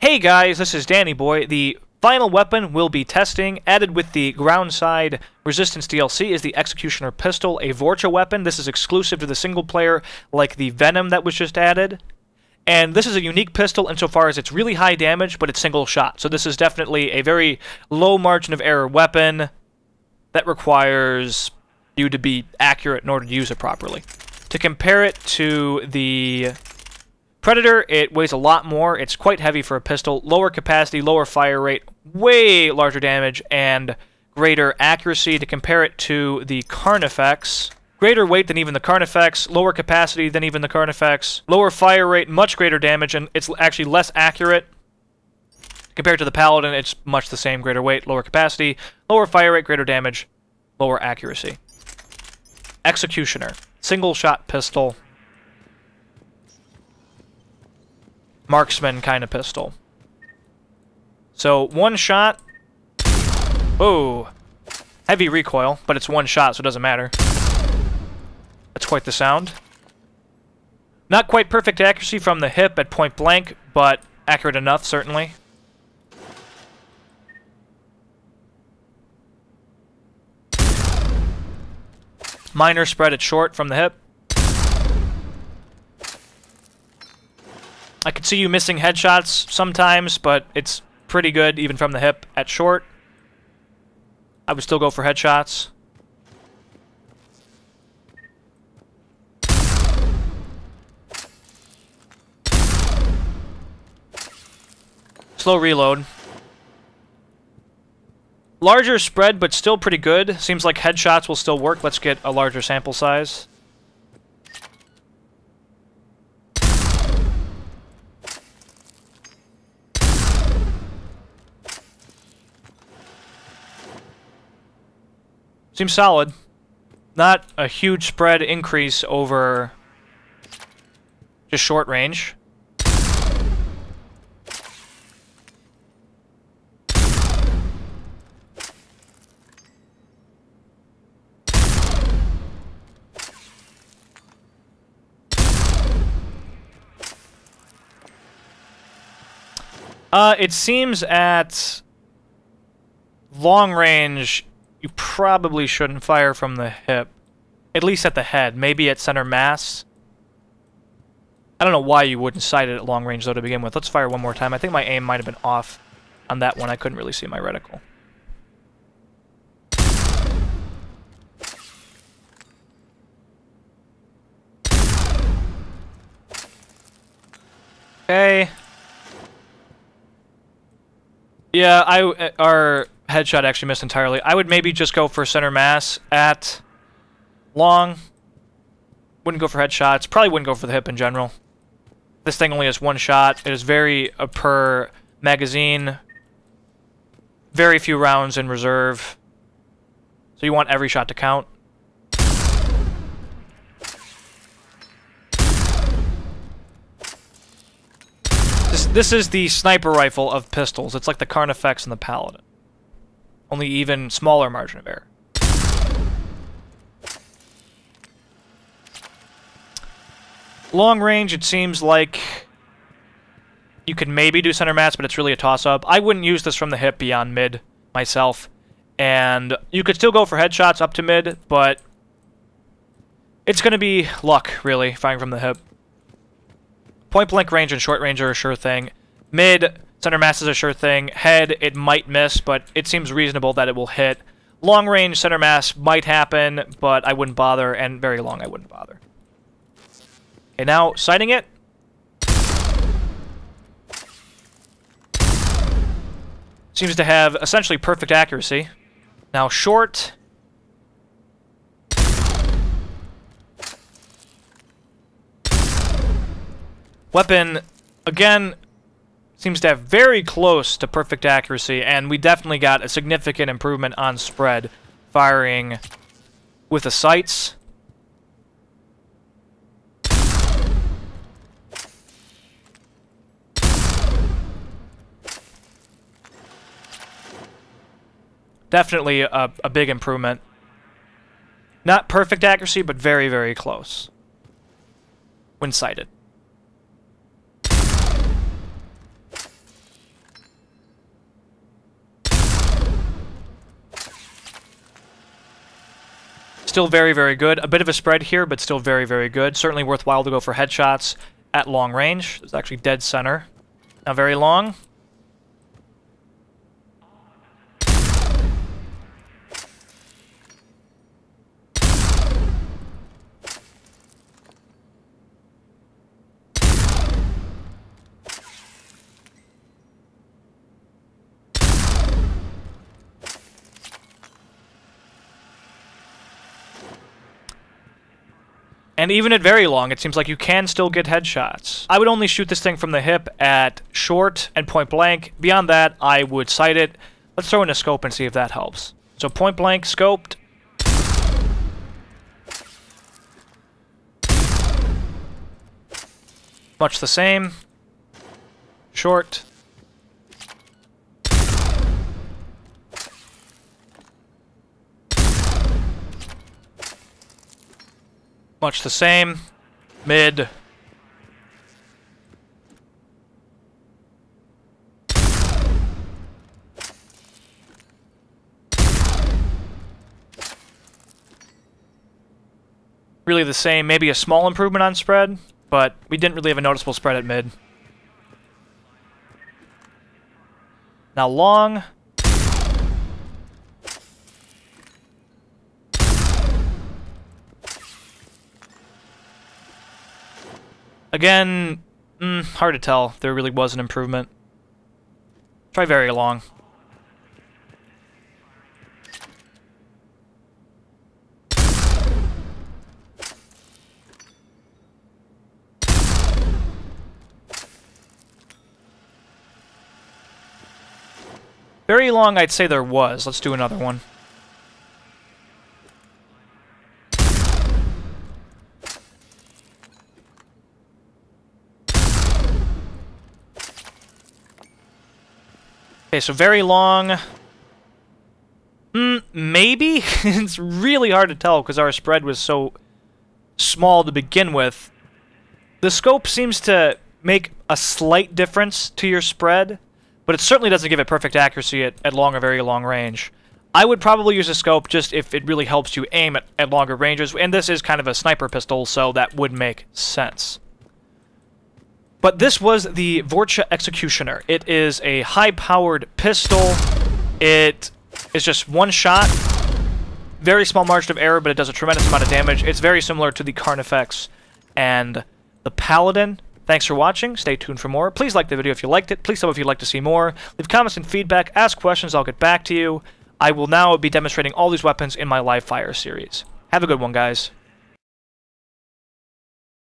Hey guys, this is Danny Boy. The final weapon we'll be testing, added with the Groundside Resistance DLC, is the Executioner Pistol, a Vorcha weapon. This is exclusive to the single player, like the Venom that was just added. And this is a unique pistol insofar as it's really high damage, but it's single shot. So this is definitely a very low margin of error weapon that requires you to be accurate in order to use it properly. To compare it to the Predator, it weighs a lot more. It's quite heavy for a pistol. Lower capacity, lower fire rate, way larger damage, and greater accuracy. To compare it to the Carnifex, greater weight than even the Carnifex, lower capacity than even the Carnifex, lower fire rate, much greater damage, and it's actually less accurate. Compared to the Paladin, it's much the same. Greater weight, lower capacity, lower fire rate, greater damage, lower accuracy. Executioner. Single-shot pistol. Marksman kind of pistol. So, one shot. Oh. Heavy recoil, but it's one shot, so it doesn't matter. That's quite the sound. Not quite perfect accuracy from the hip at point blank, but accurate enough, certainly. Minor spread at short from the hip. I could see you missing headshots sometimes, but it's pretty good even from the hip at short. I would still go for headshots. Slow reload. Larger spread, but still pretty good. Seems like headshots will still work. Let's get a larger sample size. Seems solid. Not a huge spread increase over just short range. It seems at long range, you probably shouldn't fire from the hip. At least at the head. Maybe at center mass. I don't know why you wouldn't sight it at long range, though, to begin with. Let's fire one more time. I think my aim might have been off on that one. I couldn't really see my reticle. Okay. Yeah, our headshot actually missed entirely. I would maybe just go for center mass at long. Wouldn't go for headshots. Probably wouldn't go for the hip in general. This thing only has one shot. It is very per magazine. Very few rounds in reserve. So you want every shot to count. This is the sniper rifle of pistols. It's like the Carnifex and the Paladin. Only even smaller margin of error. Long range, it seems like you could maybe do center mass, but it's really a toss-up. I wouldn't use this from the hip beyond mid myself. And you could still go for headshots up to mid, but it's going to be luck, really, firing from the hip. Point-blank range and short range are a sure thing. Mid, center mass is a sure thing. Head, it might miss, but it seems reasonable that it will hit. Long range, center mass might happen, but I wouldn't bother, and very long I wouldn't bother. Okay, now, sighting it. Seems to have essentially perfect accuracy. Now, short. Weapon, again, seems to have very close to perfect accuracy, and we definitely got a significant improvement on spread firing with the sights. Definitely a big improvement. Not perfect accuracy, but very, very close when sighted. Still very, very good. A bit of a spread here, but still very, very good. Certainly worthwhile to go for headshots at long range. It's actually dead center. Now very long. And even at very long, it seems like you can still get headshots. I would only shoot this thing from the hip at short and point blank. Beyond that, I would sight it. Let's throw in a scope and see if that helps. So point blank, scoped. Much the same. Short. Much the same. Mid. Really the same. Maybe a small improvement on spread, but we didn't really have a noticeable spread at mid. Now long. Again, hard to tell if there really was an improvement. Try very long. Very long, I'd say there was. Let's do another one. Okay, so very long. Maybe? It's really hard to tell because our spread was so small to begin with. The scope seems to make a slight difference to your spread, but it certainly doesn't give it perfect accuracy at long or very long range. I would probably use a scope just if it really helps you aim at longer ranges, and this is kind of a sniper pistol, so that would make sense. But this was the Vorcha Executioner. It is a high-powered pistol. It is just one shot. Very small margin of error, but it does a tremendous amount of damage. It's very similar to the Carnifex and the Paladin. Thanks for watching. Stay tuned for more. Please like the video if you liked it. Please sub if you'd like to see more. Leave comments and feedback. Ask questions. I'll get back to you. I will now be demonstrating all these weapons in my live fire series. Have a good one, guys.